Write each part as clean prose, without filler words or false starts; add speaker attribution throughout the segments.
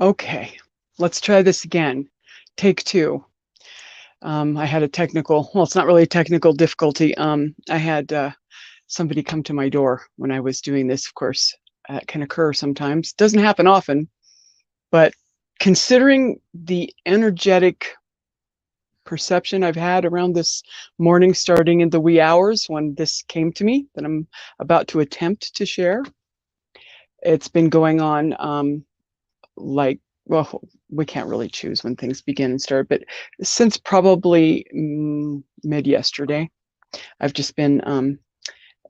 Speaker 1: Okay, let's try this again. Take two. I had a technical, well, it's not really a technical difficulty. I had somebody come to my door when I was doing this. Of course, it can occur sometimes. Doesn't happen often, but considering the energetic perception I've had around this morning, starting in the wee hours when this came to me that I'm about to attempt to share, it's been going on like, well, we can't really choose when things begin and start, but since probably mid yesterday, I've just been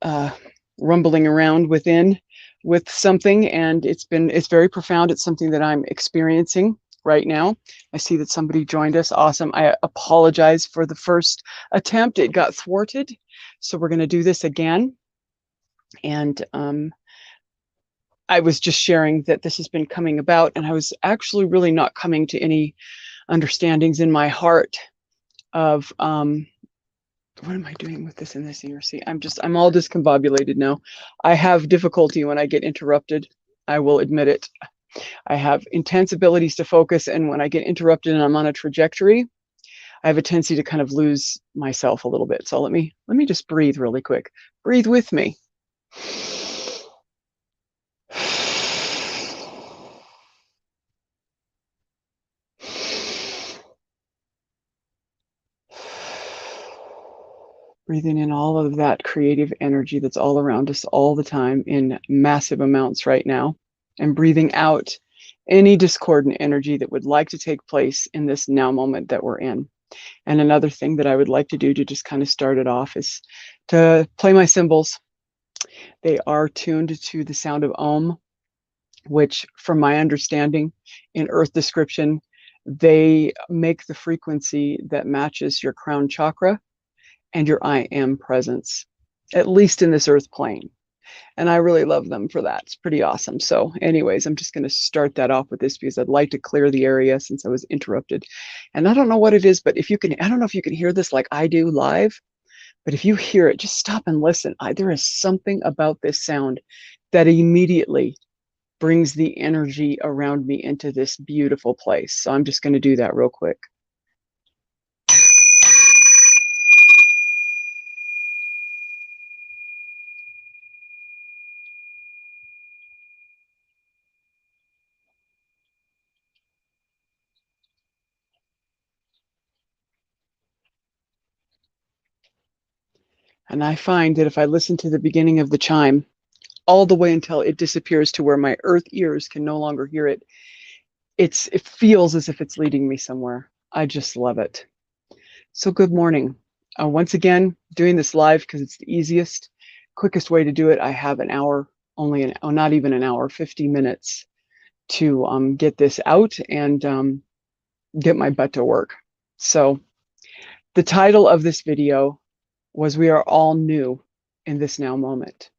Speaker 1: uh, rumbling around within with something, and it's very profound. It's something that I'm experiencing right now. I see that somebody joined us. Awesome. I apologize for the first attempt. It got thwarted. So we're going to do this again. And I was just sharing that this has been coming about, and I was actually really not coming to any understandings in my heart of what am I doing with this in this ear? See, I'm all discombobulated now. I have difficulty when I get interrupted. I will admit it. I have intense abilities to focus, and when I get interrupted and I'm on a trajectory, I have a tendency to kind of lose myself a little bit. So let me just breathe really quick. Breathe with me. Breathing in all of that creative energy that's all around us all the time in massive amounts right now, and breathing out any discordant energy that would like to take place in this now moment that we're in. And another thing that I would like to do to just kind of start it off is to play my cymbals. They are tuned to the sound of Om, which, from my understanding in Earth description, they make the frequency that matches your crown chakra and your I am presence, at least in this earth plane. And I really love them for that. It's pretty awesome. So anyways, I'm just going to start that off with this because I'd like to clear the area since I was interrupted. And I don't know what it is, but if you can, I don't know if you can hear this like I do live, but if you hear it, just stop and listen. There is something about this sound that immediately brings the energy around me into this beautiful place. So I'm just going to do that real quick. And I find that if I listen to the beginning of the chime all the way until it disappears to where my earth ears can no longer hear it, it feels as if it's leading me somewhere. I just love it. So good morning. Once again, doing this live because it's the easiest, quickest way to do it. I have an hour, not even an hour, 50 minutes to get this out and get my butt to work. So the title of this video was We Are All New in This Now Moment.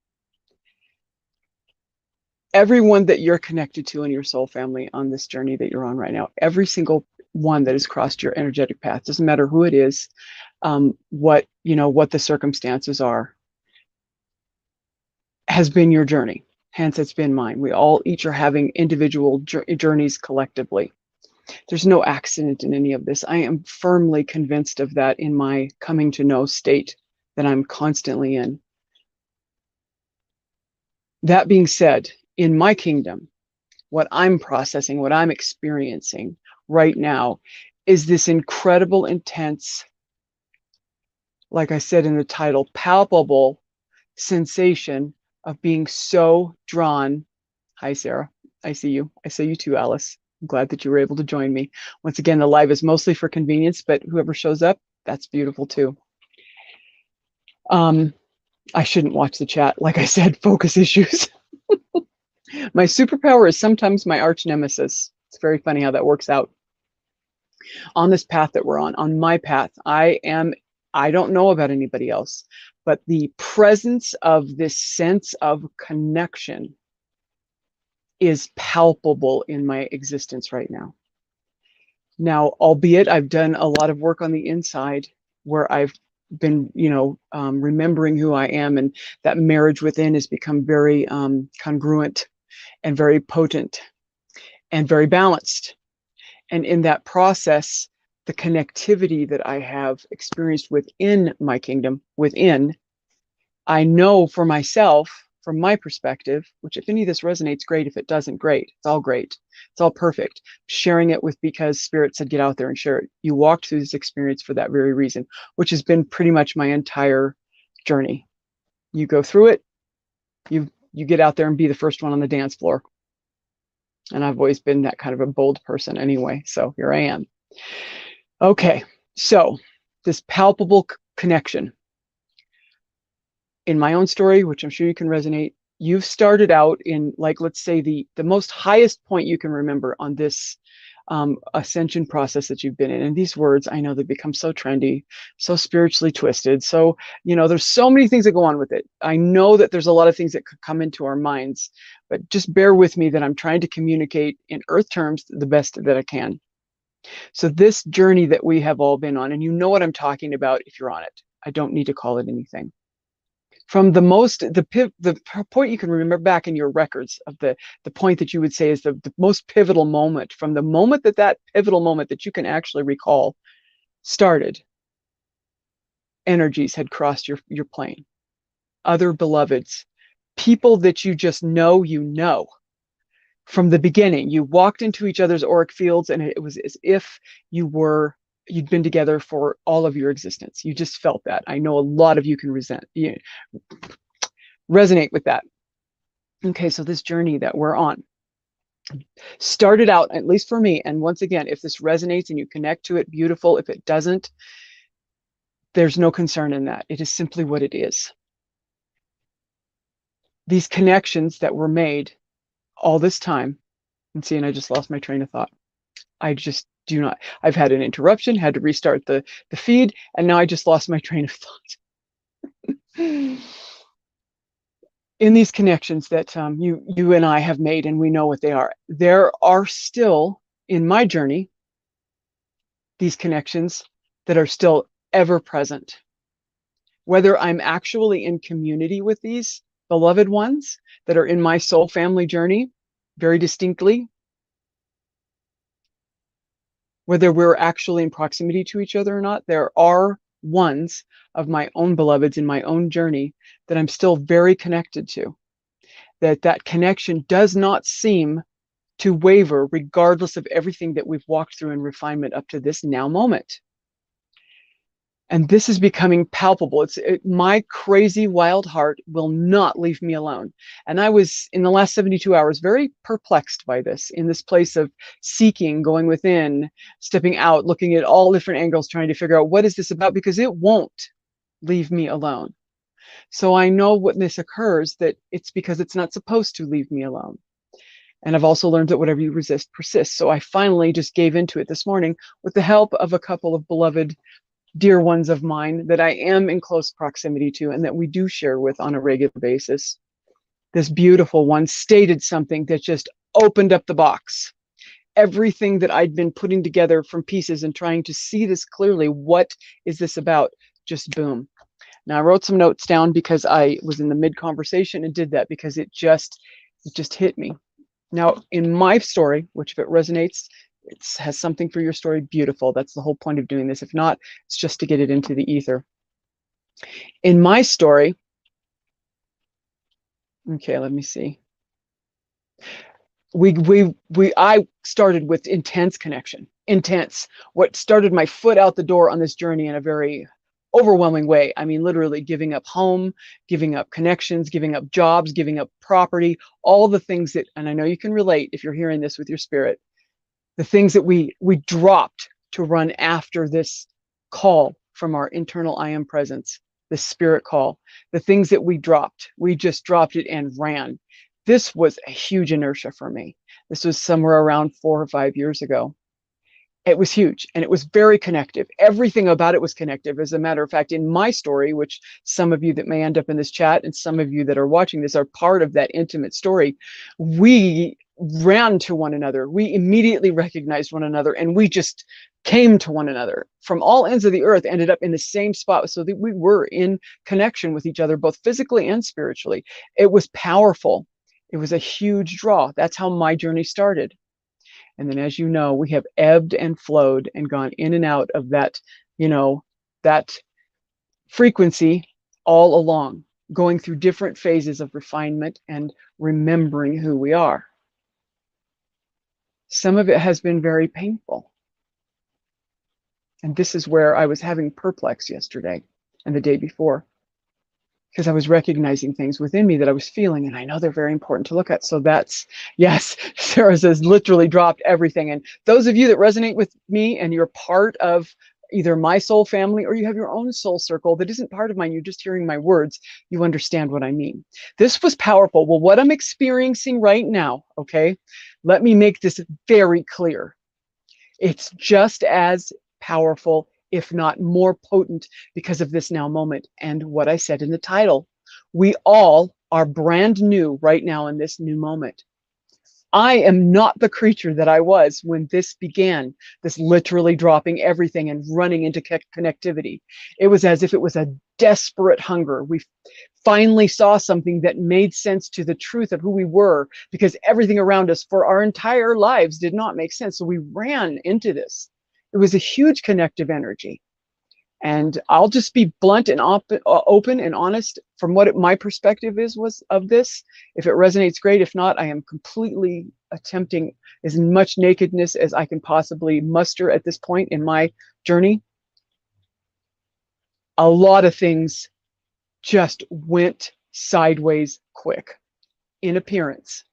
Speaker 1: Everyone that you're connected to in your soul family on this journey that you're on right now, every single one that has crossed your energetic path, doesn't matter who it is, what the circumstances are, has been your journey. Hence, it's been mine. We all each are having individual journeys collectively. There's no accident in any of this. I am firmly convinced of that in my coming to know state that I'm constantly in. That being said, in my kingdom, what I'm processing, what I'm experiencing right now is this incredible, intense, like I said in the title, palpable sensation of being so drawn. Hi, Sarah. I see you. I see you too, Alice. I'm glad that you were able to join me. Once again, the live is mostly for convenience, but whoever shows up, that's beautiful too. I shouldn't watch the chat. Like I said, focus issues. My superpower is sometimes my arch nemesis. It's very funny how that works out. On this path that we're on my path, I don't know about anybody else, but the presence of this sense of connection is palpable in my existence right now. Now, albeit I've done a lot of work on the inside where I've been, remembering who I am, and that marriage within has become very congruent and very potent. and very balanced. And in that process, the connectivity that I have experienced within my kingdom, I know for myself, from my perspective, which if any of this resonates, great. If it doesn't, great. It's all great. It's all perfect. Sharing it with because Spirit said, get out there and share it. You walked through this experience for that very reason, which has been pretty much my entire journey. You go through it, you get out there and be the first one on the dance floor. And I've always been that kind of a bold person anyway. So here I am. Okay. So this palpable connection. In my own story, which I'm sure you can resonate, you've started out in, like, let's say the most highest point you can remember on this ascension process that you've been in. And these words, I know they become so trendy, so spiritually twisted. So, there's so many things that go on with it. I know that there's a lot of things that could come into our minds, but just bear with me that I'm trying to communicate in earth terms the best that I can. So this journey that we have all been on, and you know what I'm talking about if you're on it. I don't need to call it anything. From the point you can remember back in your records of the point that you would say is the most pivotal moment, from the moment that pivotal moment that you can actually recall started, energies had crossed your plane. Other beloveds, people that you just know, from the beginning. You walked into each other's auric fields and it was as if you'd been together for all of your existence. You just felt that. I know a lot of you can resonate with that. Okay, so this journey that we're on started out, at least for me, and once again, if this resonates and you connect to it, beautiful. If it doesn't, there's no concern in that. It is simply what it is. These connections that were made all this time, and I just lost my train of thought. I just do not. I've had an interruption, had to restart the feed, and now I just lost my train of thought. In these connections that you and I have made, and we know what they are, there are still, in my journey, these connections that are still ever present. Whether I'm actually in community with these beloved ones that are in my soul family journey, very distinctly, whether we're actually in proximity to each other or not, there are ones of my own beloveds in my own journey that I'm still very connected to. That connection does not seem to waver regardless of everything that we've walked through in refinement up to this now moment. And this is becoming palpable. My crazy wild heart will not leave me alone. And I was, in the last 72 hours, very perplexed by this, in this place of seeking, going within, stepping out, looking at all different angles, trying to figure out what is this about, because it won't leave me alone. So I know when this occurs that it's because it's not supposed to leave me alone. And I've also learned that whatever you resist persists. So I finally just gave into it this morning with the help of a couple of beloved dear ones of mine that I am in close proximity to and that we do share with on a regular basis. This beautiful one stated something that just opened up the box. Everything that I'd been putting together from pieces and trying to see this clearly, what is this about? Just boom. Now I wrote some notes down because I was in the mid-conversation and did that because it just hit me. Now in my story, which if it resonates, it has something for your story, beautiful. That's the whole point of doing this. If not, it's just to get it into the ether. In my story, okay, let me see. I started with intense connection, intense. What started my foot out the door on this journey in a very overwhelming way. I mean, literally giving up home, giving up connections, giving up jobs, giving up property, all the things that, and I know you can relate if you're hearing this with your spirit, the things that we dropped to run after this call from our internal I am presence, the spirit call, the things that we just dropped it and ran. This was a huge inertia for me. This was somewhere around 4 or 5 years ago. It was huge and it was very connective. Everything about it was connective. As a matter of fact, in my story, which some of you that may end up in this chat and some of you that are watching this are part of that intimate story, we ran to one another. We immediately recognized one another and we just came to one another from all ends of the earth, ended up in the same spot so that we were in connection with each other, both physically and spiritually. It was powerful. It was a huge draw. That's how my journey started. And then, as you know, we have ebbed and flowed and gone in and out of that, that frequency all along, going through different phases of refinement and remembering who we are. Some of it has been very painful. And this is where I was having perplex yesterday and the day before, because I was recognizing things within me that I was feeling, and I know they're very important to look at. So that's, yes, Sarah says, literally dropped everything. And those of you that resonate with me and you're part of either my soul family or you have your own soul circle that isn't part of mine, you're just hearing my words, you understand what I mean. This was powerful. Well, what I'm experiencing right now, okay, let me make this very clear. It's just as powerful, if not more potent, because of this now moment. And what I said in the title, we all are brand new right now in this new moment. I am not the creature that I was when this began, this literally dropping everything and running into connectivity. It was as if it was a desperate hunger. We finally saw something that made sense to the truth of who we were, because everything around us for our entire lives did not make sense. So we ran into this. It was a huge connective energy. And I'll just be blunt and open and honest from what my perspective was of this. If it resonates, great. If not, I am completely attempting as much nakedness as I can possibly muster at this point in my journey. A lot of things just went sideways quick in appearance.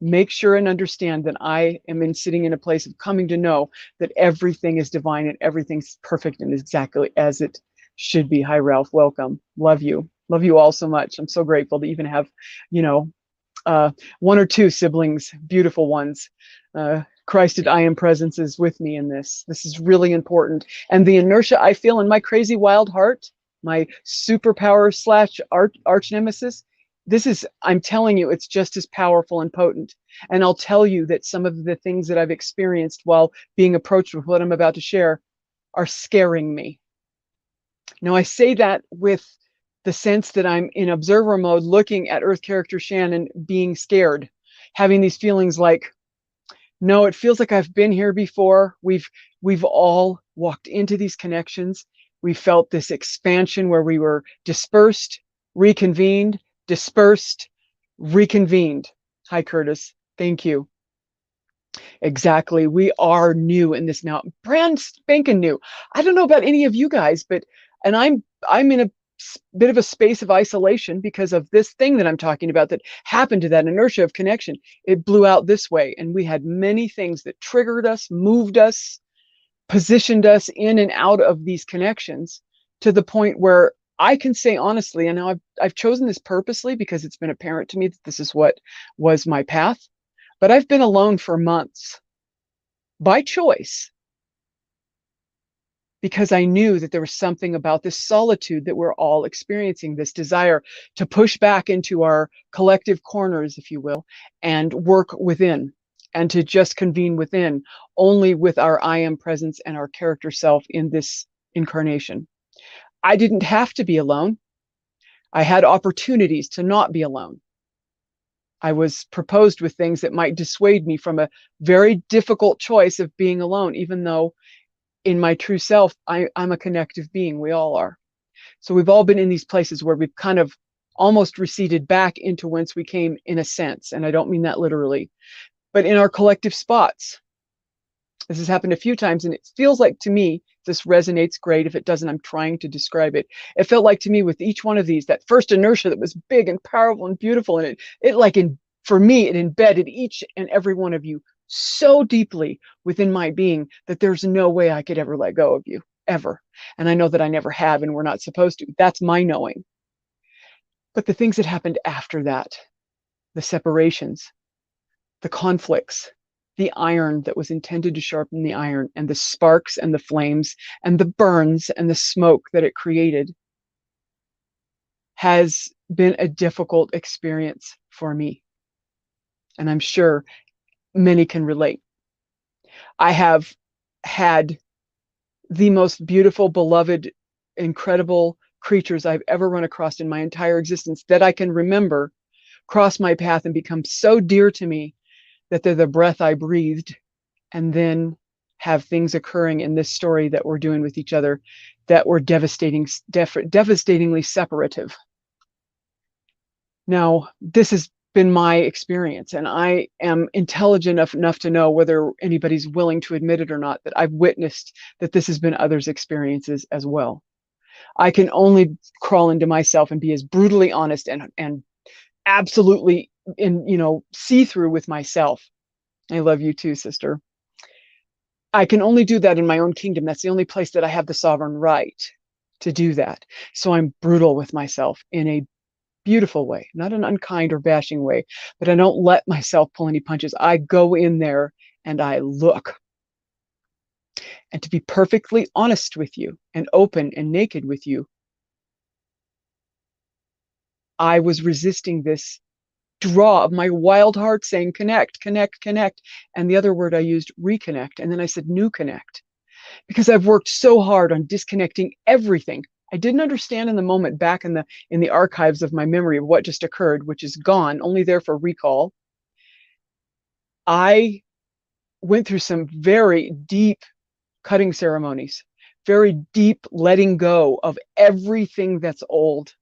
Speaker 1: Make sure and understand that I am sitting in a place of coming to know that everything is divine and everything's perfect and exactly as it should be. Hi, Ralph. Welcome. Love you. Love you all so much. I'm so grateful to even have, one or two siblings, beautiful ones. Christed I am presence is with me in this. This is really important. And the inertia I feel in my crazy wild heart, my superpower / arch nemesis, I'm telling you, it's just as powerful and potent. And I'll tell you that some of the things that I've experienced while being approached with what I'm about to share are scaring me. Now, I say that with the sense that I'm in observer mode, looking at Earth character Shannon being scared, having these feelings like, no, it feels like I've been here before. We've all walked into these connections. We felt this expansion where we were dispersed, reconvened, dispersed, reconvened. Hi, Curtis. Thank you. Exactly. We are new in this now, brand spanking new. I don't know about any of you guys, and I'm in a bit of a space of isolation because of this thing that I'm talking about that happened to that inertia of connection. It blew out this way, and we had many things that triggered us, moved us, positioned us in and out of these connections to the point where I can say honestly, and now I've chosen this purposely because it's been apparent to me that this is what was my path, but I've been alone for months by choice because I knew that there was something about this solitude that we're all experiencing, this desire to push back into our collective corners, if you will, and work within and to just convene within only with our I am presence and our character self in this incarnation. I didn't have to be alone. I had opportunities to not be alone. I was proposed with things that might dissuade me from a very difficult choice of being alone, even though in my true self, I'm a connective being. We all are. So we've all been in these places where we've kind of almost receded back into whence we came in a sense. And I don't mean that literally, but in our collective spots. This has happened a few times, and it feels like to me, this resonates great. If it doesn't, I'm trying to describe it. It felt like to me with each one of these, that first inertia that was big and powerful and beautiful, and for me, it embedded each and every one of you so deeply within my being that there's no way I could ever let go of you, ever. And I know that I never have, and we're not supposed to. That's my knowing. But the things that happened after that, the separations, the conflicts, the iron that was intended to sharpen the iron, and the sparks and the flames and the burns and the smoke that it created has been a difficult experience for me. And I'm sure many can relate. I have had the most beautiful, beloved, incredible creatures I've ever run across in my entire existence that I can remember cross my path and become so dear to me that they're the breath I breathed, and then have things occurring in this story that we're doing with each other that were devastatingly separative. Now, this has been my experience, and I am intelligent enough to know, whether anybody's willing to admit it or not, that I've witnessed that this has been others' experiences as well. I can only crawl into myself and be as brutally honest and absolutely see through with myself. I love you too, sister. I can only do that in my own kingdom. That's the only place that I have the sovereign right to do that. So I'm brutal with myself in a beautiful way, not an unkind or bashing way, but I don't let myself pull any punches. I go in there and I look. And to be perfectly honest with you and open and naked with you, I was resisting this draw of my wild heart saying, connect, connect, connect. And the other word I used, reconnect. And then I said, new connect, because I've worked so hard on disconnecting everything. I didn't understand in the moment, back in the archives of my memory of what just occurred, which is gone, only there for recall. I went through some very deep cutting ceremonies, very deep letting go of everything that's old,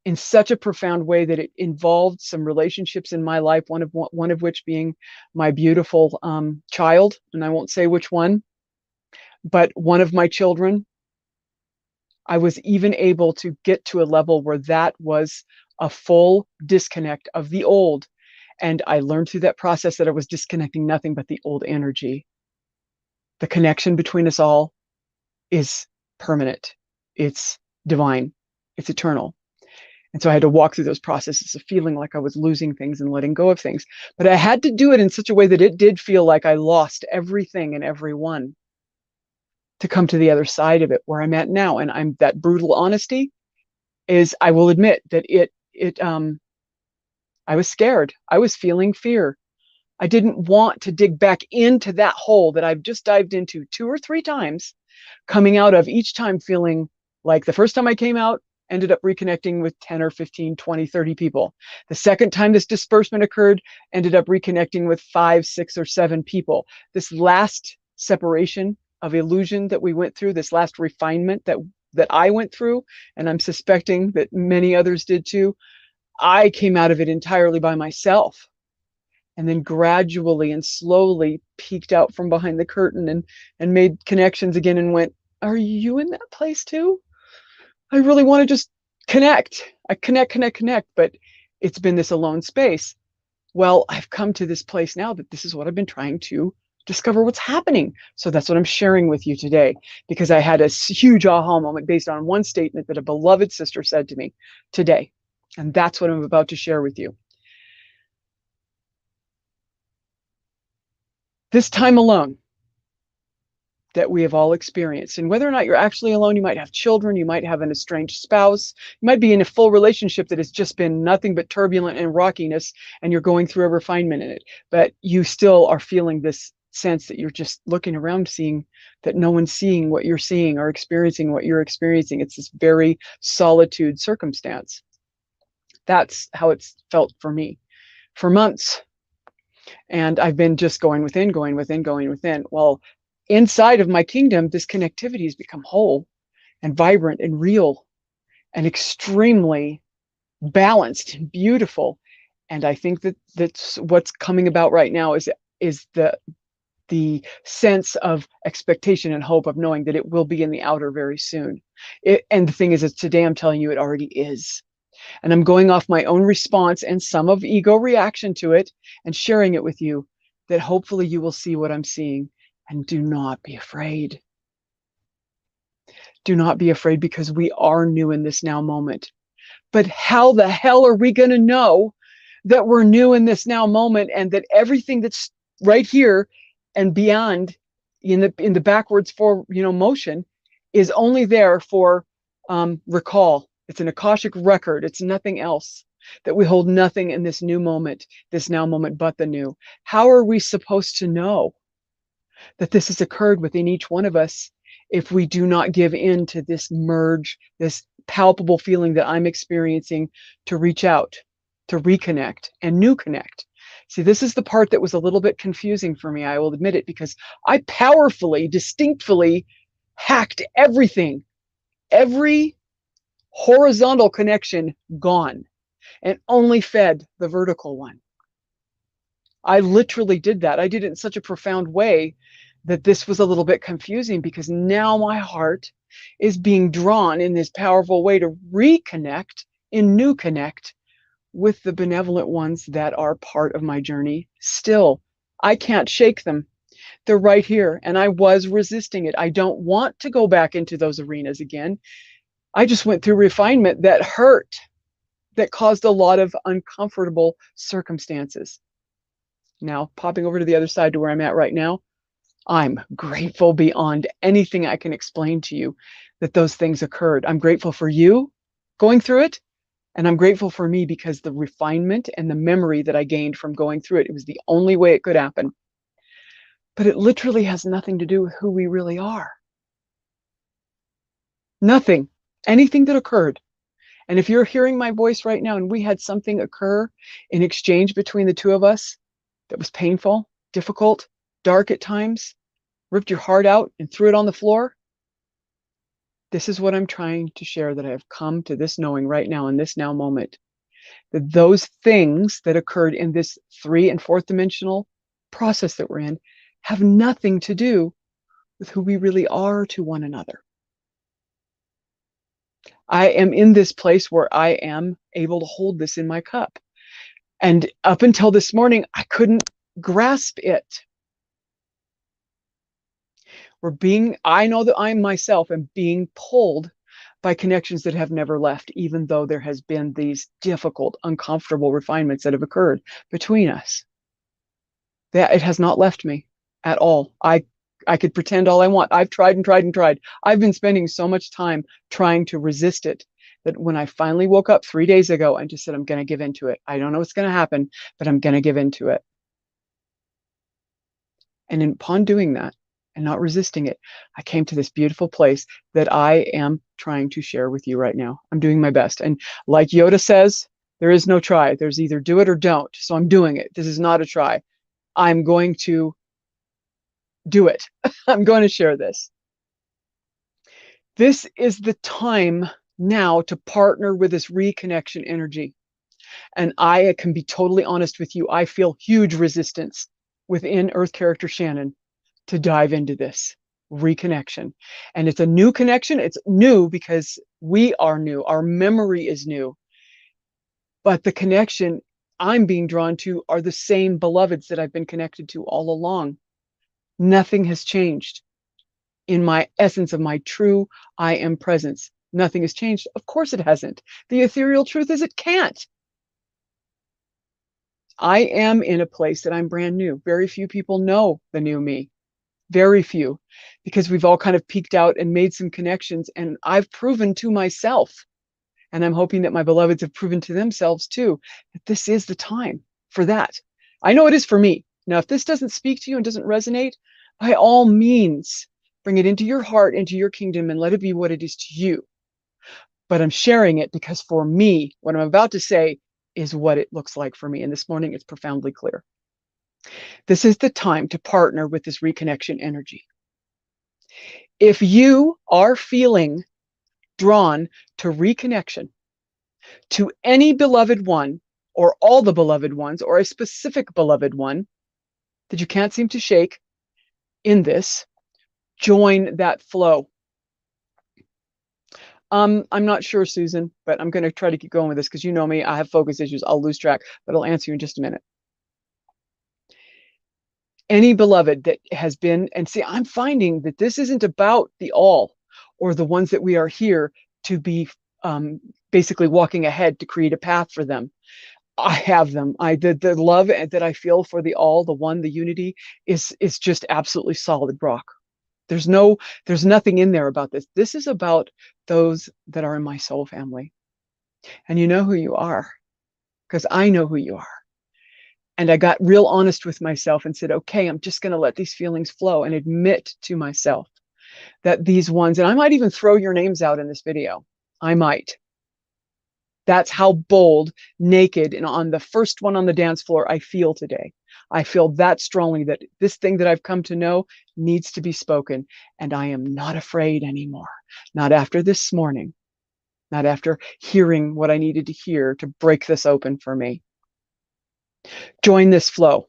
Speaker 1: in such a profound way that it involved some relationships in my life, one of which being my beautiful child, and I won't say which one, but one of my children. I was even able to get to a level where that was a full disconnect of the old. And I learned through that process that I was disconnecting nothing but the old energy. The connection between us all is permanent. It's divine. It's eternal. And so I had to walk through those processes of feeling like I was losing things and letting go of things. But I had to do it in such a way that it did feel like I lost everything and everyone, to come to the other side of it, where I'm at now. And I'm that brutal honesty is, I will admit that I was scared. I was feeling fear. I didn't want to dig back into that hole that I've just dived into 2 or 3 times, coming out of each time feeling like the first time I came out, ended up reconnecting with 10 or 15, 20, 30 people. The second time this disbursement occurred, ended up reconnecting with 5, 6, or 7 people. This last separation of illusion that we went through, this last refinement that I went through, and I'm suspecting that many others did too, I came out of it entirely by myself, and then gradually and slowly peeked out from behind the curtain and made connections again, and went, are you in that place too? I really want to just connect. I connect, but it's been this alone space. Well, I've come to this place now that this is what I've been trying to discover what's happening. So that's what I'm sharing with you today, because I had a huge aha moment based on one statement that a beloved sister said to me today. And that's what I'm about to share with you. This time alone that we have all experienced, and whether or not you're actually alone, you might have children, you might have an estranged spouse, you might be in a full relationship that has just been nothing but turbulent and rockiness, and you're going through a refinement in it, but you still are feeling this sense that you're just looking around, seeing that no one's seeing what you're seeing or experiencing what you're experiencing. It's this very solitude circumstance. That's how it's felt for me for months. And I've been just going within. Well, inside of my kingdom, this connectivity has become whole and vibrant and real and extremely balanced and beautiful. And I think that's what's coming about right now is the sense of expectation and hope of knowing that it will be in the outer very soon. And the thing is today I'm telling you, it already is. And I'm going off my own response and some of ego reaction to it and sharing it with you, that hopefully you will see what I'm seeing. And do not be afraid. Do not be afraid, because we are new in this now moment. But how the hell are we going to know that we're new in this now moment, and that everything that's right here and beyond in the backwards for motion is only there for recall? It's an Akashic record. It's nothing else. That we hold nothing in this new moment, this now moment, but the new. How are we supposed to know that this has occurred within each one of us if we do not give in to this merge, this palpable feeling that I'm experiencing, to reach out, to reconnect and new connect, See, this is the part that was a little bit confusing for me, I will admit it, because I powerfully, distinctly hacked everything, every horizontal connection gone, and only fed the vertical one. I literally did that. I did it in such a profound way that this was a little bit confusing, because now my heart is being drawn in this powerful way to reconnect in new connect with the benevolent ones that are part of my journey still. I can't shake them. They're right here, and I was resisting it. I don't want to go back into those arenas again. I just went through refinement that hurt, that caused a lot of uncomfortable circumstances. Now, popping over to the other side to where I'm at right now, I'm grateful beyond anything I can explain to you that those things occurred. I'm grateful for you going through it, and I'm grateful for me, because the refinement and the memory that I gained from going through it, it was the only way it could happen. But it literally has nothing to do with who we really are. Nothing. Anything that occurred. And if you're hearing my voice right now and we had something occur in exchange between the two of us that was painful, difficult, dark at times, ripped your heart out and threw it on the floor, this is what I'm trying to share, that I have come to this knowing right now in this now moment, that those things that occurred in this 3 and 4th dimensional process that we're in have nothing to do with who we really are to one another. I am in this place where I am able to hold this in my cup. And up until this morning, I couldn't grasp it. I know that I myself am being pulled by connections that have never left, even though there has been these difficult, uncomfortable refinements that have occurred between us. That it has not left me at all. I could pretend all I want. I've tried and tried and tried. I've been spending so much time trying to resist it that when I finally woke up 3 days ago and just said, I'm going to give into it. I don't know what's going to happen, but I'm going to give into it. And upon doing that and not resisting it, I came to this beautiful place that I am trying to share with you right now. I'm doing my best. And like Yoda says, there is no try. There's either do it or don't. So I'm doing it. This is not a try. I'm going to do it. I'm going to share this. This is the time now to partner with this reconnection energy. And I can be totally honest with you. I feel huge resistance within Earth Character Shannon to dive into this reconnection. And it's a new connection. It's new because we are new. Our memory is new. But the connection I'm being drawn to are the same beloveds that I've been connected to all along. Nothing has changed in my essence of my true I am presence. Nothing has changed. Of course it hasn't. The ethereal truth is it can't. I am in a place that I'm brand new. Very few people know the new me. Very few, because we've all kind of peeked out and made some connections, and I've proven to myself, and I'm hoping that my beloveds have proven to themselves too, that this is the time for that. I know it is for me. Now, if this doesn't speak to you and doesn't resonate, by all means, bring it into your heart, into your kingdom, and let it be what it is to you. But I'm sharing it because for me, what I'm about to say is what it looks like for me. And this morning, it's profoundly clear. This is the time to partner with this reconnection energy. If you are feeling drawn to reconnection to any beloved one, or all the beloved ones, or a specific beloved one that you can't seem to shake in this, join that flow. I'm not sure, Susan, but I'm going to try to keep going with this because you know me. I have focus issues. I'll lose track, but I'll answer you in just a minute. Any beloved that has been, and see, I'm finding that this isn't about the all or the ones that we are here to be basically walking ahead to create a path for them. I have them. The love that I feel for the all, the one, the unity is just absolutely solid rock. There's nothing in there about this. This is about those that are in my soul family. And you know who you are, because I know who you are. And I got real honest with myself and said, okay, I'm just going to let these feelings flow and admit to myself that these ones, and I might even throw your names out in this video. I might. That's how bold, naked, and on the first one on the dance floor I feel today. I feel that strongly that this thing that I've come to know needs to be spoken. And I am not afraid anymore. Not after this morning. Not after hearing what I needed to hear to break this open for me. Join this flow.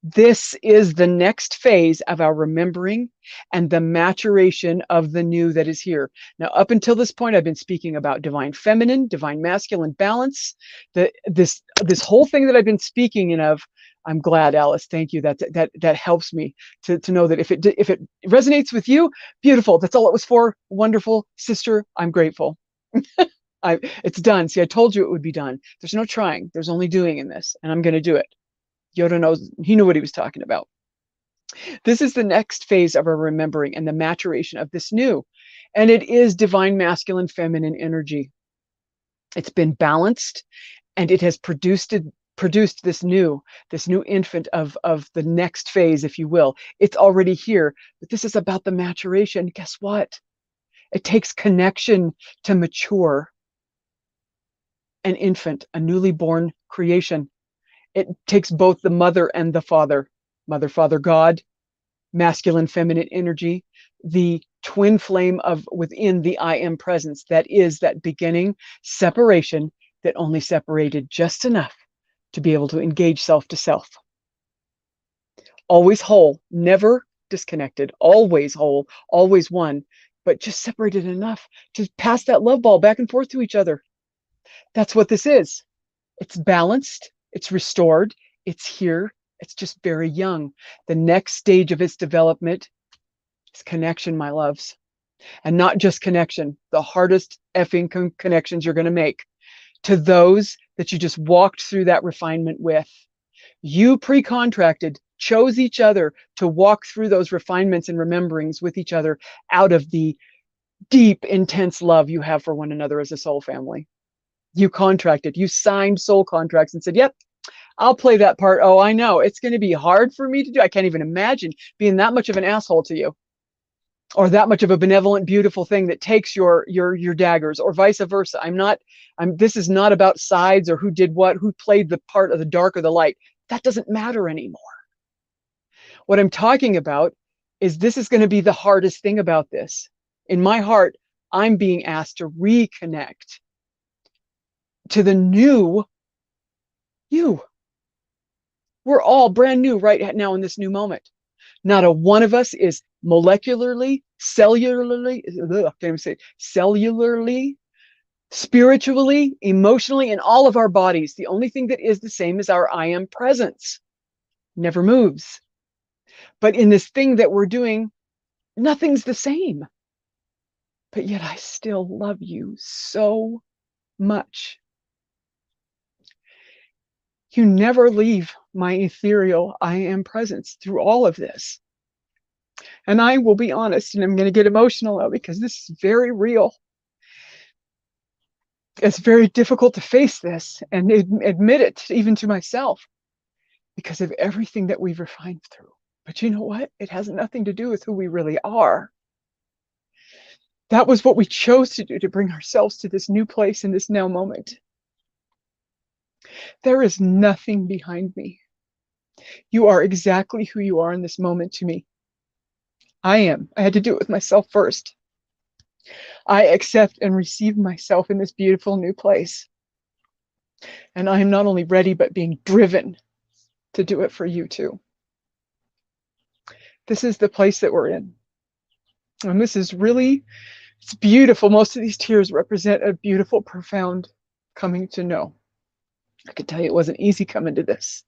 Speaker 1: This is the next phase of our remembering and the maturation of the new that is here. Now, up until this point, I've been speaking about divine feminine, divine masculine balance. This whole thing that I've been speaking of, I'm glad, Alice. Thank you. That helps me to know that if it resonates with you, beautiful. That's all it was for. Wonderful, sister. I'm grateful. It's done. See, I told you it would be done. There's no trying. There's only doing in this, and I'm going to do it. Yoda knows, he knew what he was talking about. This is the next phase of our remembering and the maturation of this new. And it is divine masculine feminine energy. It's been balanced and it has produced this new infant of the next phase, if you will. It's already here, but this is about the maturation. Guess what? It takes connection to mature an infant, a newly born creation. It takes both the mother and the father, mother, father, God, masculine, feminine energy, the twin flame of within the I am presence. That is that beginning separation that only separated just enough to be able to engage self to self. Always whole, never disconnected, always whole, always one, but just separated enough to pass that love ball back and forth to each other. That's what this is. It's balanced. It's restored. It's here. It's just very young. The next stage of its development is connection, my loves. And not just connection, the hardest effing connections you're going to make to those that you just walked through that refinement with. You pre-contracted, chose each other to walk through those refinements and rememberings with each other out of the deep, intense love you have for one another as a soul family. You contracted, you signed soul contracts and said, yep, I'll play that part. Oh, I know it's going to be hard for me to do. I can't even imagine being that much of an asshole to you, or that much of a benevolent, beautiful thing that takes your daggers, or vice versa. This is not about sides or who did what, who played the part of the dark or the light. That doesn't matter anymore. What I'm talking about is this is going to be the hardest thing about this. In my heart, I'm being asked to reconnect to the new you. We're all brand new right now in this new moment. Not a one of us is molecularly, cellularly, spiritually, emotionally, in all of our bodies. The only thing that is the same is our I am presence. Never moves. But in this thing that we're doing, nothing's the same. But yet I still love you so much. You never leave my ethereal I am presence through all of this. And I will be honest, and I'm going to get emotional now because this is very real. It's very difficult to face this and admit it even to myself because of everything that we've refined through. But you know what? It has nothing to do with who we really are. That was what we chose to do, to bring ourselves to this new place in this now moment. There is nothing behind me. You are exactly who you are in this moment to me. I am. I had to do it with myself first. I accept and receive myself in this beautiful new place. And I am not only ready, but being driven to do it for you too. This is the place that we're in. And this is really, it's beautiful. Most of these tears represent a beautiful, profound coming to know. I can tell you it wasn't easy coming to this.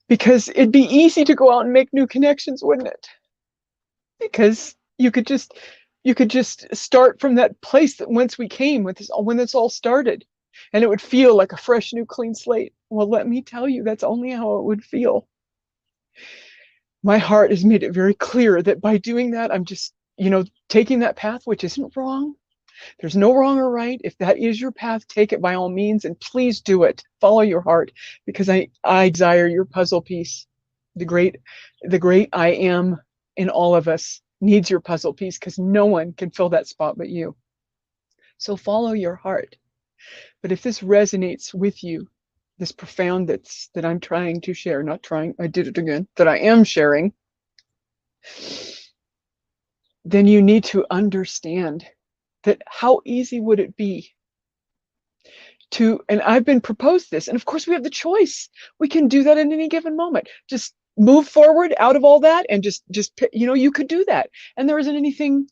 Speaker 1: Because it'd be easy to go out and make new connections, wouldn't it? Because you could just start from that place that whence we came when this all started. And it would feel like a fresh, new, clean slate. Well, let me tell you, that's only how it would feel. My heart has made it very clear that by doing that, I'm just, taking that path, which isn't wrong. There's no wrong or right. If that is your path, take it by all means, and please do it. Follow your heart, because I desire your puzzle piece. The great I am in all of us needs your puzzle piece, because no one can fill that spot but you. So follow your heart. But if this resonates with you, this profound that I'm trying to share, not trying, I did it again, that I am sharing, then you need to understand that how easy would it be to, and I've been proposed this, and of course we have the choice. We can do that in any given moment. Just move forward out of all that and just, you could do that. And there isn't anything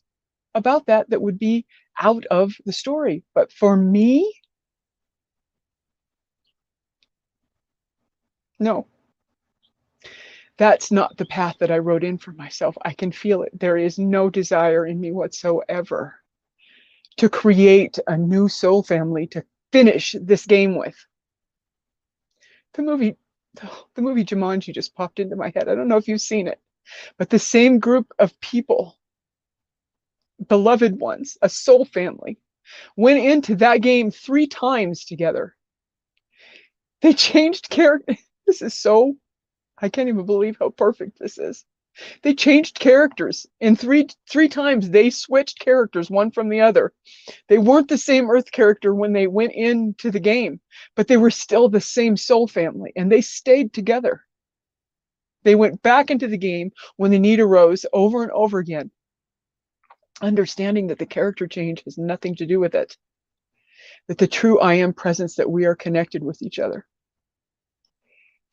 Speaker 1: about that that would be out of the story. But for me, no, that's not the path that I wrote in for myself. I can feel it. There is no desire in me whatsoever to create a new soul family to finish this game with. The movie Jumanji just popped into my head. I don't know if you've seen it, but the same group of people, beloved ones, a soul family, went into that game 3 times together. They changed character. This is so, I can't even believe how perfect this is. They changed characters in three times. They switched characters one from the other. They weren't the same Earth character when they went into the game, but they were still the same soul family, and they stayed together. They went back into the game when the need arose over and over again, understanding that the character change has nothing to do with it, that the true I am presence, that we are connected with each other.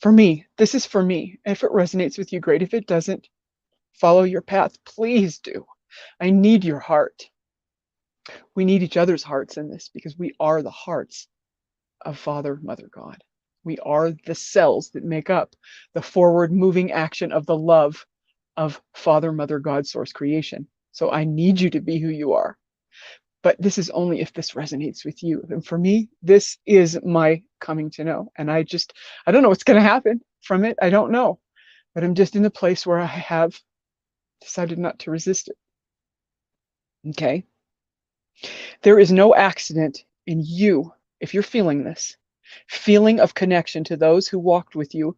Speaker 1: For me, this is for me. If it resonates with you, great. If it doesn't, follow your path. Please do. I need your heart. We need each other's hearts in this, because we are the hearts of Father, Mother, God. We are the cells that make up the forward moving action of the love of Father, Mother, God, Source creation. So I need you to be who you are. But this is only if this resonates with you. And for me, this is my coming to know. And I don't know what's going to happen from it. I don't know. But I'm just in a place where I have decided not to resist it. Okay? There is no accident in you, if you're feeling this, feeling of connection to those who walked with you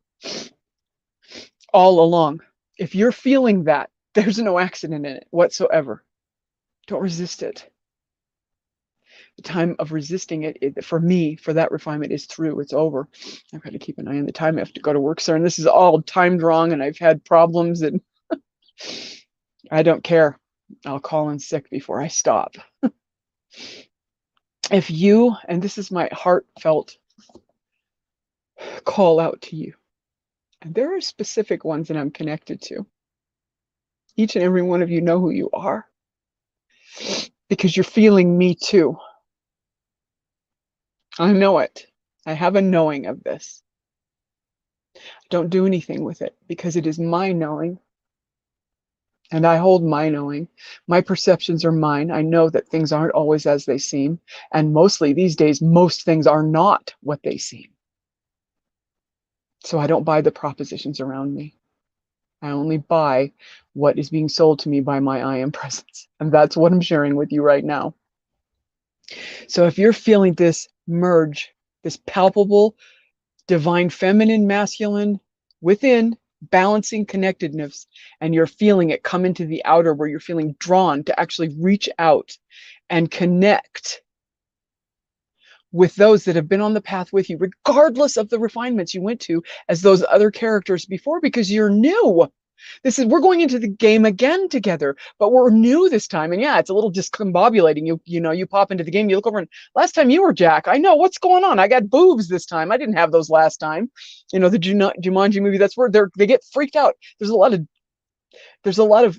Speaker 1: all along. If you're feeling that, there's no accident in it whatsoever. Don't resist it. The time of resisting it, for me, for that refinement, is through. It's over. I've got to keep an eye on the time. I have to go to work, sir. And this is all timed wrong, and I've had problems, and I don't care. I'll call in sick before I stop. If you, and this is my heartfelt call out to you, and there are specific ones that I'm connected to. Each and every one of you know who you are, because you're feeling me too. I know it. I have a knowing of this. Don't do anything with it, because it is my knowing, and I hold my knowing. My perceptions are mine. I know that things aren't always as they seem, and mostly these days, most things are not what they seem. So I don't buy the propositions around me. I only buy what is being sold to me by my I am presence, and that's what I'm sharing with you right now. So if you're feeling this merge, this palpable divine feminine masculine within balancing connectedness, and you're feeling it come into the outer, where you're feeling drawn to actually reach out and connect with those that have been on the path with you, regardless of the refinements you went to as those other characters before, because you're new. We're going into the game again together, but we're new this time. And yeah, it's a little discombobulating. You pop into the game, you look over, and last time you were Jack. I know what's going on. I got boobs this time. I didn't have those last time. The Jumanji movie, that's where they get freaked out. There's a lot of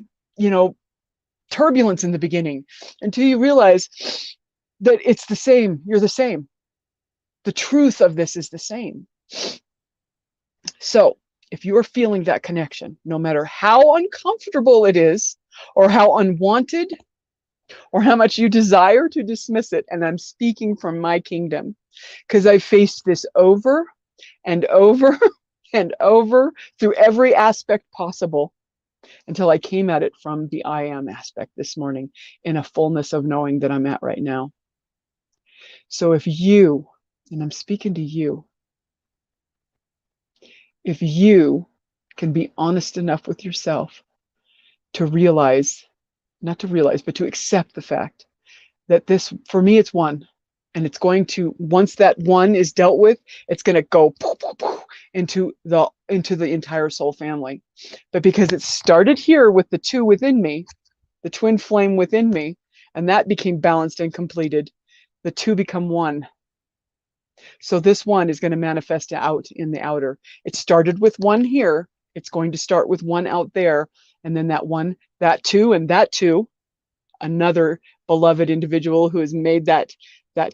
Speaker 1: turbulence in the beginning, until you realize that it's the same. You're the same. The truth of this is the same. So if you're feeling that connection, no matter how uncomfortable it is, or how unwanted, or how much you desire to dismiss it, and I'm speaking from my kingdom, because I faced this over and over and over through every aspect possible, until I came at it from the I am aspect this morning, in a fullness of knowing that I'm at right now. So if you, and I'm speaking to you, if you can be honest enough with yourself to realize, not to realize, but to accept the fact that this, for me, it's one. And it's going to, once that one is dealt with, it's going to go poof, poof, poof, into the entire soul family. But because it started here with the two within me, the twin flame within me, and that became balanced and completed, the two become one. So this one is going to manifest out in the outer. It started with one here. It's going to start with one out there. And then that one, that two, and that two, another beloved individual who has made that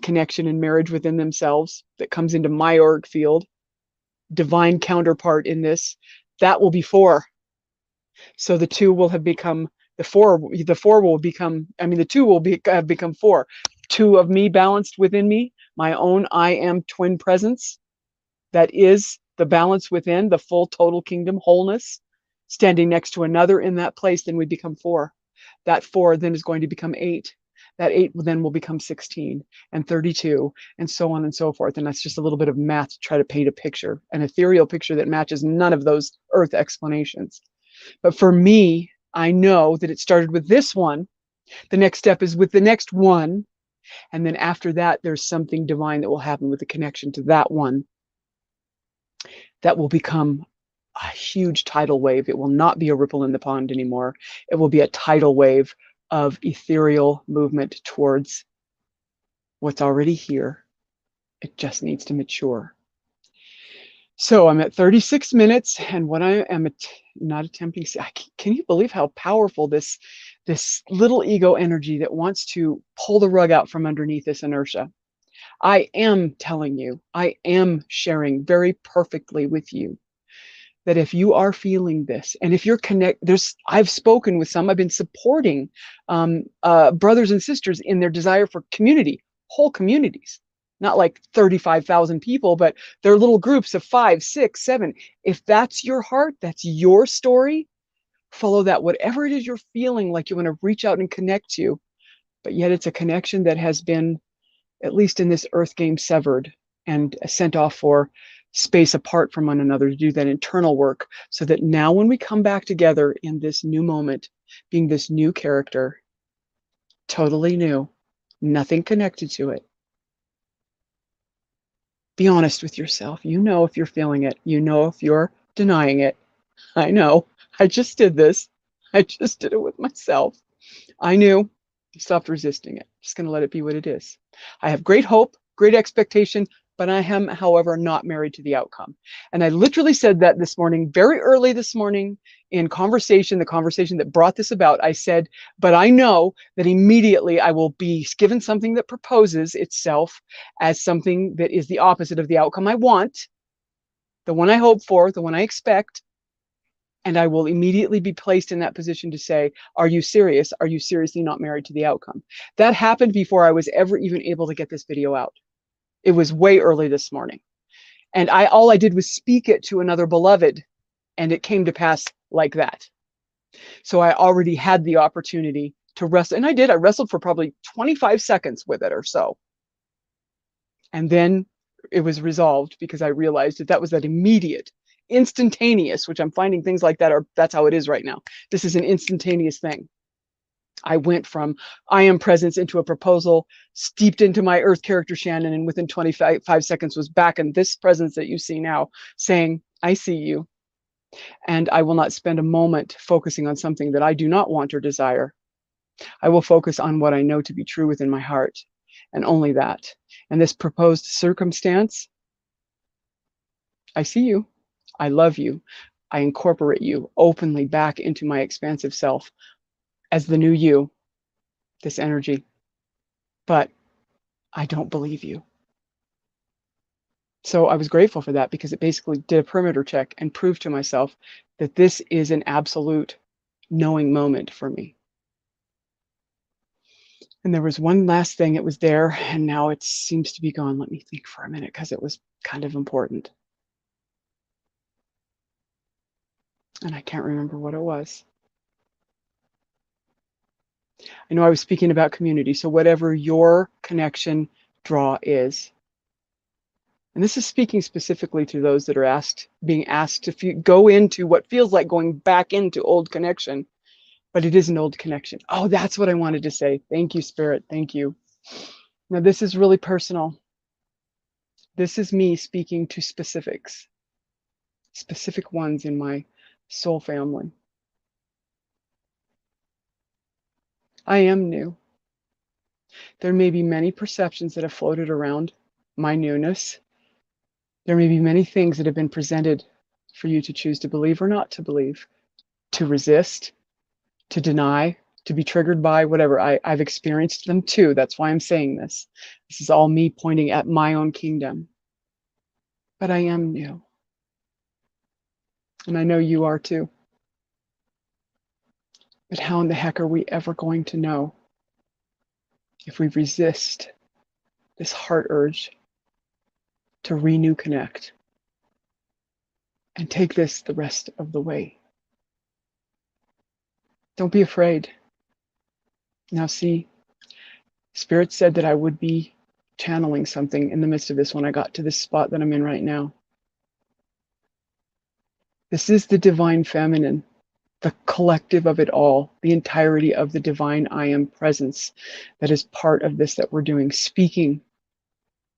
Speaker 1: connection and marriage within themselves that comes into my auric field, divine counterpart in this, that will be four. So the two will have become the four. The four will become, I mean, the two will have become four. Two of me balanced within me, my own I am twin presence. That is the balance within, the full total kingdom wholeness, standing next to another in that place, then we become four. That four then is going to become eight. That eight then will become 16 and 32 and so on and so forth. And that's just a little bit of math to try to paint a picture, an ethereal picture that matches none of those earth explanations. But for me, I know that it started with this one. The next step is with the next one. And then after that, there's something divine that will happen with the connection to that one that will become a huge tidal wave. It will not be a ripple in the pond anymore. It will be a tidal wave of ethereal movement towards what's already here. It just needs to mature. So I'm at 36 minutes, and what I am not attempting, can you believe how powerful this little ego energy that wants to pull the rug out from underneath this inertia? I am telling you, I am sharing very perfectly with you that if you are feeling this, and if you're I've spoken with some, I've been supporting brothers and sisters in their desire for community, whole communities, not like 35,000 people, but they're little groups of 5, 6, 7. If that's your heart, that's your story, follow that. Whatever it is you're feeling like you want to reach out and connect to, but yet it's a connection that has been, at least in this earth game, severed and sent off for space apart from one another to do that internal work, so that now when we come back together in this new moment, being this new character, totally new, nothing connected to it. Be honest with yourself. You know if you're feeling it. You know if you're denying it. I know. I just did this. I just did it with myself. I knew. I stopped resisting it. Just going to let it be what it is. I have great hope, great expectation, but I am, however, not married to the outcome. And I literally said that this morning, very early this morning in the conversation that brought this about. I said, but I know that immediately I will be given something that proposes itself as something that is the opposite of the outcome I want, the one I hope for, the one I expect. And I will immediately be placed in that position to say, are you serious? Are you seriously not married to the outcome? That happened before I was ever even able to get this video out. It was way early this morning. And all I did was speak it to another beloved, and it came to pass like that. So I already had the opportunity to wrestle. And I did. I wrestled for probably 25 seconds with it or so. And then it was resolved because I realized that was that immediate, instantaneous, which I'm finding things like that that's how it is right now. This is an instantaneous thing. I went from I am presence into a proposal, steeped into my earth character Shannon, and within 25 seconds was back in this presence that you see now, saying, I see you. And I will not spend a moment focusing on something that I do not want or desire. I will focus on what I know to be true within my heart, and only that. And this proposed circumstance, I see you. I love you. I incorporate you openly back into my expansive self as the new you, this energy. But I don't believe you. So I was grateful for that, because it basically did a perimeter check and proved to myself that this is an absolute knowing moment for me. And there was one last thing. It was there, and now it seems to be gone. Let me think for a minute, because it was kind of important. And I can't remember what it was. I know I was speaking about community. So whatever your connection draw is, and this is speaking specifically to those that are being asked to go into what feels like going back into old connection, but it is an old connection. Oh, that's what I wanted to say. Thank you, Spirit. Thank you. Now, this is really personal. This is me speaking to specifics, specific ones in my soul family. I am new. There may be many perceptions that have floated around my newness. There may be many things that have been presented for you to choose to believe or not to believe, to resist, to deny, to be triggered by, whatever. I've experienced them too. That's why I'm saying this. This is all me pointing at my own kingdom. But I am new. And I know you are too. But how in the heck are we ever going to know if we resist this heart urge to renew connect and take this the rest of the way? Don't be afraid. Now see, Spirit said that I would be channeling something in the midst of this when I got to this spot that I'm in right now. This is the divine feminine, the collective of it all, the entirety of the divine I am presence that is part of this that we're doing, speaking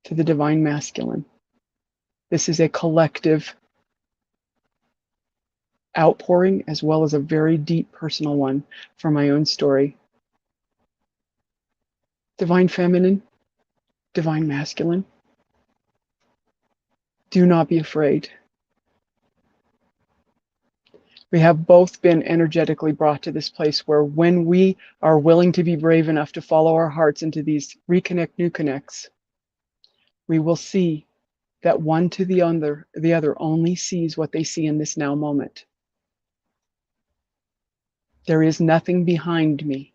Speaker 1: to the divine masculine. This is a collective outpouring as well as a very deep personal one for my own story. Divine feminine, divine masculine. Do not be afraid. We have both been energetically brought to this place where when we are willing to be brave enough to follow our hearts into these reconnect, new connects, we will see that one to the other only sees what they see in this now moment. There is nothing behind me.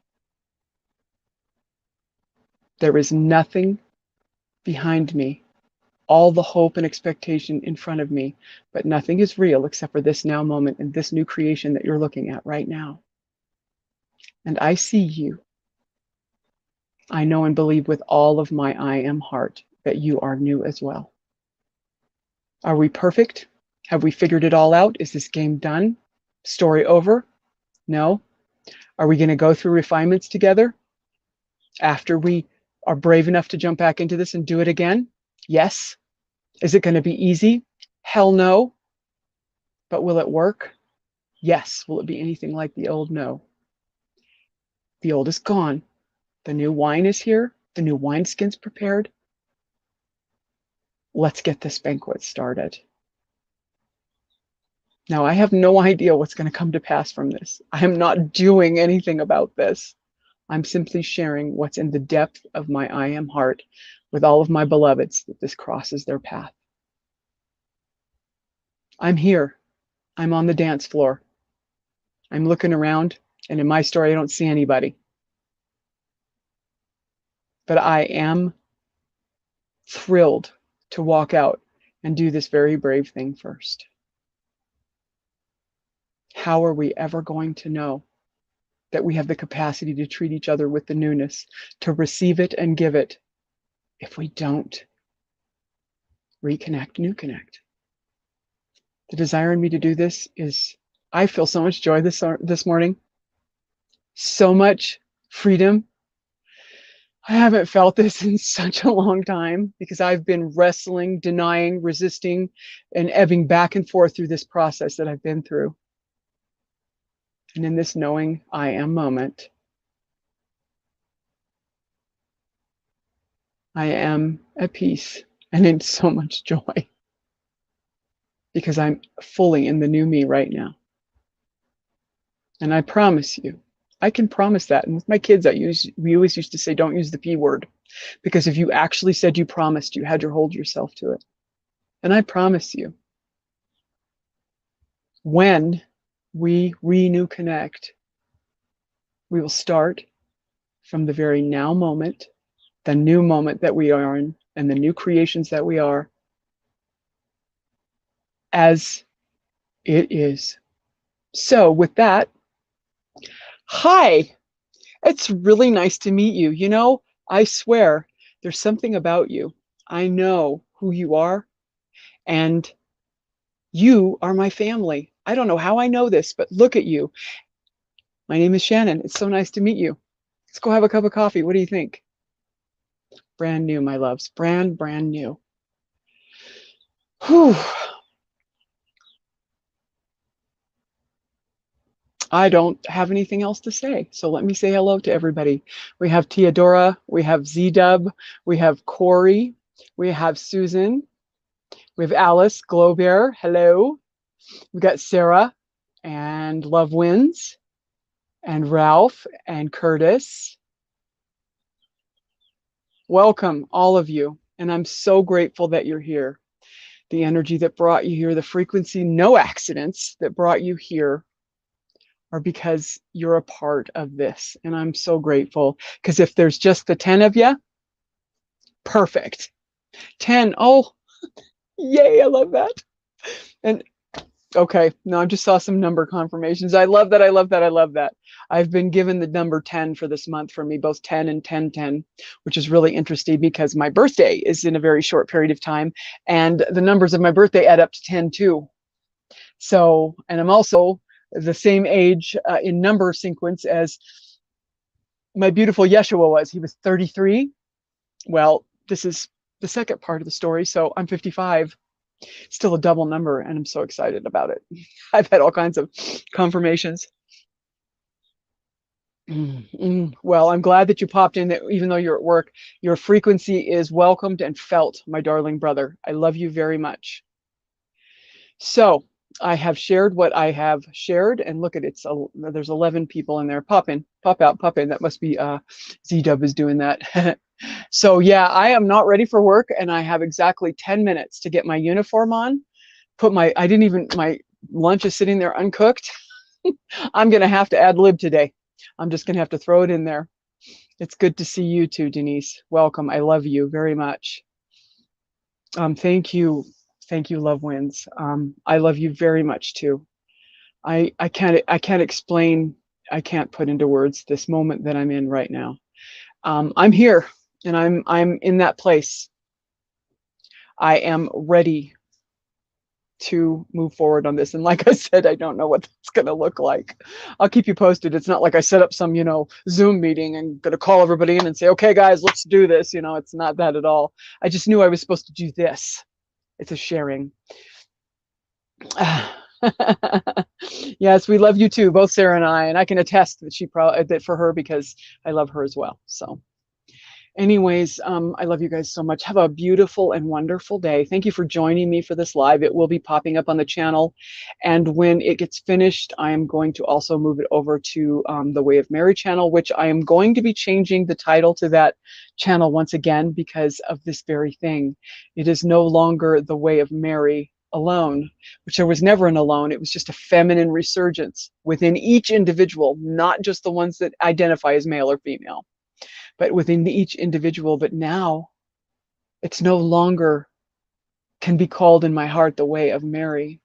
Speaker 1: There is nothing behind me. All the hope and expectation in front of me, but nothing is real except for this now moment and this new creation that you're looking at right now. And I see you. I know and believe with all of my I am heart that you are new as well. Are we perfect? Have we figured it all out? Is this game done? Story over? No. Are we going to go through refinements together after we are brave enough to jump back into this and do it again? Yes. Is it going to be easy? Hell no. But will it work? Yes. Will it be anything like the old? No. The old is gone. The new wine is here. The new wineskin's prepared. Let's get this banquet started. Now, I have no idea what's going to come to pass from this. I am not doing anything about this. I'm simply sharing what's in the depth of my I am heart with all of my beloveds that this crosses their path. I'm here. I'm on the dance floor. I'm looking around, and in my story, I don't see anybody. But I am thrilled to walk out and do this very brave thing first. How are we ever going to know that we have the capacity to treat each other with the newness, to receive it and give it, if we don't reconnect, new connect? The desire in me to do this is, I feel so much joy this morning, so much freedom. I haven't felt this in such a long time because I've been wrestling, denying, resisting, and ebbing back and forth through this process that I've been through. And in this knowing I am moment, I am at peace and in so much joy because I'm fully in the new me right now. And I promise you, I can promise that. And with my kids, we always used to say, don't use the P word, because if you actually said you promised, you had to hold yourself to it. And I promise you, when we renew connect, we will start from the very now moment, the new moment that we are in, and the new creations that we are, as it is. So with that, hi, it's really nice to meet you. You know, I swear there's something about you. I know who you are, and you are my family. I don't know how I know this, but look at you. My name is Shannon. It's so nice to meet you. Let's go have a cup of coffee. What do you think? Brand new, my loves. Brand new. Whew. I don't have anything else to say. So let me say hello to everybody. We have Theodora, we have Z-Dub, we have Corey, we have Susan, we have Alice, Globear, hello. We've got Sarah and Love Wins and Ralph and Curtis. Welcome, all of you. And I'm so grateful that you're here. The energy that brought you here, the frequency, no accidents that brought you here are because you're a part of this. And I'm so grateful because if there's just the 10 of you, perfect. 10, oh, yay, I love that. And okay, no, I just saw some number confirmations. I love that, I love that, I love that. I've been given the number 10 for this month for me, both 10 and 1010, which is really interesting because my birthday is in a very short period of time. And the numbers of my birthday add up to 10 too. So, and I'm also the same age in number sequence as my beautiful Yeshua was. He was 33. Well, this is the second part of the story. So I'm 55, still a double number, and I'm so excited about it. I've had all kinds of confirmations. Well, I'm glad that you popped in, that even though you're at work, your frequency is welcomed and felt, my darling brother. I love you very much. So I have shared what I have shared, and look at it, there's 11 people in there. Pop in, pop out, pop in. That must be Z-Dub is doing that. So yeah, I am not ready for work, and I have exactly 10 minutes to get my uniform on. My lunch is sitting there uncooked. I'm gonna have to ad lib today. I'm just gonna have to throw it in there. It's good to see you too, Denise. Welcome. I love you very much. Thank you. Thank you, Love Wins. I love you very much too. I can't explain, I can't put into words this moment that I'm in right now. I'm here, and I'm in that place. I am ready to move forward on this. And like I said, I don't know what that's going to look like. I'll keep you posted. It's not like I set up some, Zoom meeting and going to call everybody in and say, okay, guys, let's do this. It's not that at all. I just knew I was supposed to do this. It's a sharing. Yes, we love you too, both Sarah and I can attest that that for her, because I love her as well. So anyways, I love you guys so much. Have a beautiful and wonderful day. Thank you for joining me for this live. It will be popping up on the channel. And when it gets finished, I am going to also move it over to the Way of Mary channel, which I am going to be changing the title to that channel once again because of this very thing. It is no longer the Way of Mary alone, which there was never an alone. It was just a feminine resurgence within each individual, not just the ones that identify as male or female, but within each individual. But now it's no longer can be called in my heart the Way of Mary.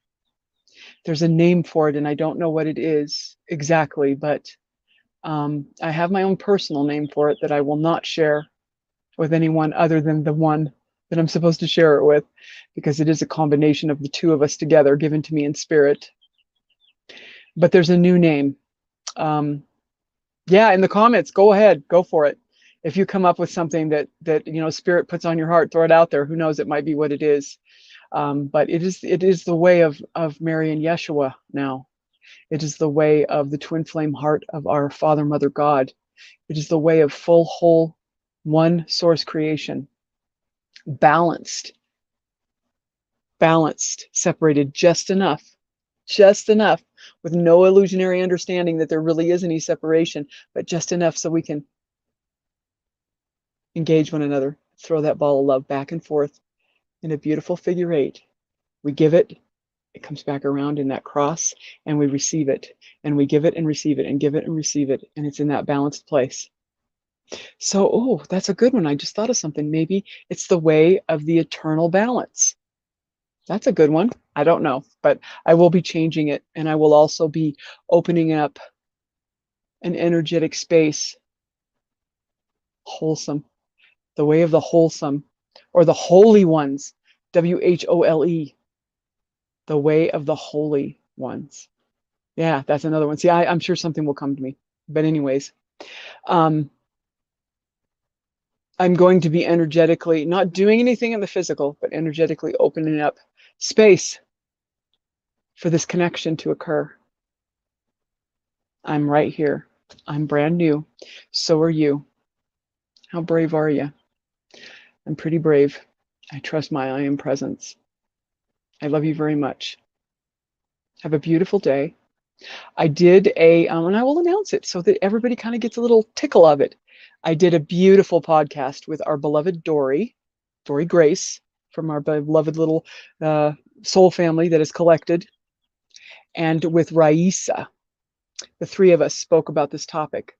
Speaker 1: There's a name for it, and I don't know what it is exactly, but I have my own personal name for it that I will not share with anyone other than the one that I'm supposed to share it with, because it is a combination of the two of us together, given to me in spirit. But there's a new name. Yeah, in the comments, go ahead, go for it. If you come up with something that spirit puts on your heart, throw it out there. Who knows, it might be what it is. But it is the way of Mary and Yeshua now. It is the way of the twin flame heart of our Father, Mother, God. It is the way of full, whole, one source creation. Balanced, separated just enough, with no illusionary understanding that there really is any separation, but just enough so we can engage one another, throw that ball of love back and forth in a beautiful figure eight. We give it, it comes back around in that cross, and we receive it, and we give it and receive it, and give it and receive it, and it's in that balanced place. So, oh, that's a good one. I just thought of something. Maybe it's the way of the eternal balance. That's a good one. I don't know, but I will be changing it, and I will also be opening up an energetic space. Wholesome. The way of the wholesome, or the holy ones. WHOLE. The way of the holy ones. Yeah, that's another one. See, I'm sure something will come to me. But anyways, I'm going to be energetically, not doing anything in the physical, but energetically opening up space for this connection to occur. I'm right here. I'm brand new. So are you. How brave are you? I'm pretty brave. I trust my I am presence. I love you very much. Have a beautiful day. I did and I will announce it so that everybody kind of gets a little tickle of it. I did a beautiful podcast with our beloved Dory Grace, from our beloved little soul family that is collected, and with Raisa. The three of us spoke about this topic.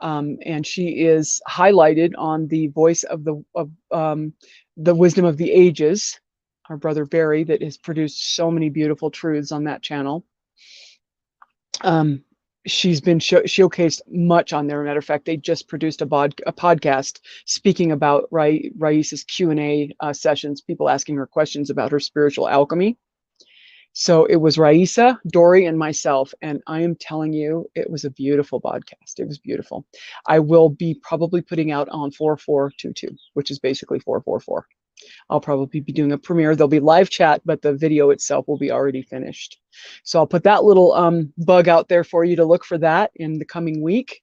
Speaker 1: And she is highlighted on the voice of the wisdom of the ages, our brother Barry, that has produced so many beautiful truths on that channel. She's been showcased much on there. Matter of fact, they just produced a podcast speaking about Raisa's Q&A sessions, people asking her questions about her spiritual alchemy. So it was Raisa, Dory, and myself. And I am telling you, it was a beautiful podcast. It was beautiful. I will be probably putting out on 4422, which is basically 444. I'll probably be doing a premiere. There'll be live chat, but the video itself will be already finished. So I'll put that little bug out there for you to look for that in the coming week.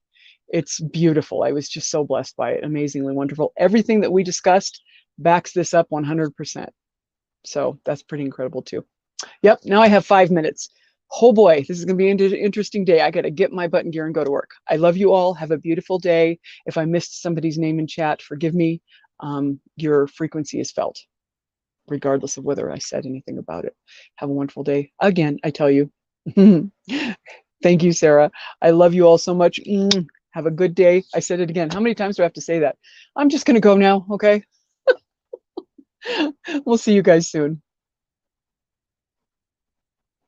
Speaker 1: It's beautiful. I was just so blessed by it. Amazingly wonderful. Everything that we discussed backs this up 100%. So that's pretty incredible too. Yep, now I have 5 minutes. Oh boy, this is going to be an interesting day. I got to get my butt in gear and go to work. I love you all. Have a beautiful day. If I missed somebody's name in chat, forgive me. Your frequency is felt, regardless of whether I said anything about it. Have a wonderful day. Again, I tell you. Thank you, Sarah. I love you all so much. Have a good day. I said it again. How many times do I have to say that? I'm just going to go now, okay? We'll see you guys soon.